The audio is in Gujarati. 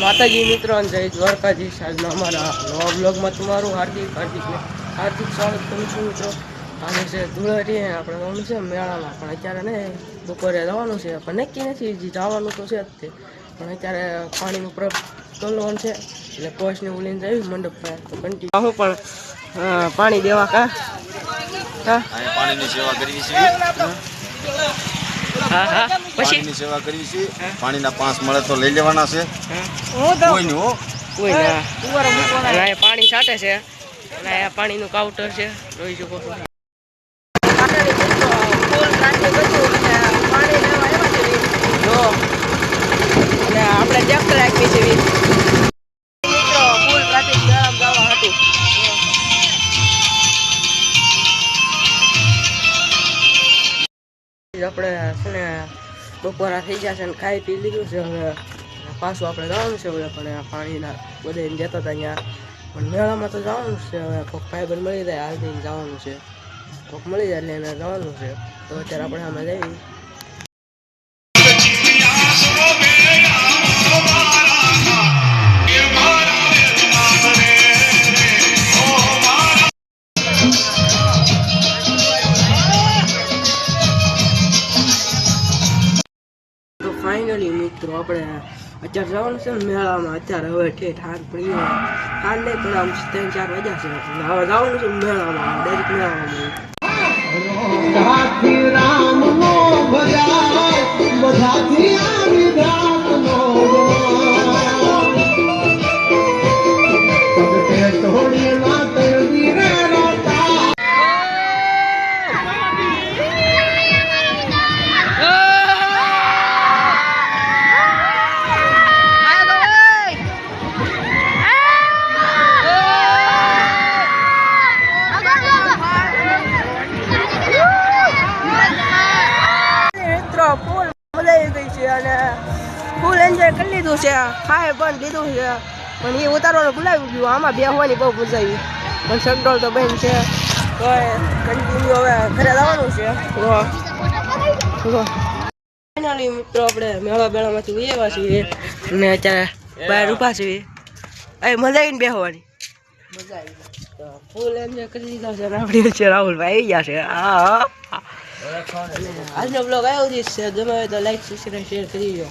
માતાજી મિત્રો જય દ્વારકાધીશ આજના અમારા નવા બ્લોગમાં તમારું હાર્દિક સ્વાગત કરું છું મિત્રો. આજે છે ધૂળેટી આપણે જવાનું છે મેળામાં, પણ અત્યારે ને બપોરે જવાનું છે, પણ નક્કી નથી જવાનું તો છે જ તે, પણ અત્યારે પાણીનું પ્રલોભન છે એટલે પોસ્ટને ઉલીને જઈ મંડપ પર તો કન્ટિન્યુ હું પણ પાણી દેવા પાણીની સેવા કરવી છે. પાણીની સેવા કરવી છે. પાણીના 5 મળે તો લઈ લેવાના છે. કોઈ પાણી છાંટે છે અને પાણીનું કાઉન્ટર છે, જોઈ શકો છો. આપણે ચેક રાખીએ છીએ ફૂલ ટ્રાફિક મેળામાં જવા હતું. આપણે છે ને બપોરા થઈ ગયા છે ને ખાઈ પી લીધું છે. હવે પાછું આપણે જવાનું છે હવે, પણ પાણીના બધે જતા હતા અહીંયા, પણ મેળામાં તો જવાનું છે. હવે કોઈક ભાઈબંધ મળી જાય હાલ દઈને જવાનું છે, કોઈક મળી જાય એટલે એને જવાનું છે. તો અત્યારે આપણે આમાં જઈએ. ફાઇનલી મિત્રો આપણે અત્યારે જવાનું છે મેળામાં. અત્યારે હવે ઠેઠ હાથ પડી હાથ નહીં પણ આમ 3-4 વાગ્યા છે. હવે જવાનું છે મેળામાં, ડાયરેક્ટ મેળામાં. ફૂલ મજા આવી ગઈ છે અને ફૂલ એન્જોય કરી લીધું છે. ખાય પણ લીધું છે, પણ એ ઉતારવાનું ભૂલાવી ગયું. આમાં બેસવાની બહુ મજા આવી, પણ શટડોલ તો બેન છે તો કન્ટિન્યુ હવે ઘરે જવાનું છે. ફાઇનલી મિત્રો આપણે મેળા બેળામાંથી ઉયેવા છીએ અને અત્યારે બહાર ઊભા છીએ. મજા આવીને બેસવાની મજા આવી. તો ફૂલ એન્જોય કરી લીધા છે અને આપણી વચ્ચે રાહુલભાઈ આવી ગયા છે. આજનો બ્લોગ આવ્યો છે, ગમે તો લાઈક સબસ્ક્રાઈબ શેર કરી દો.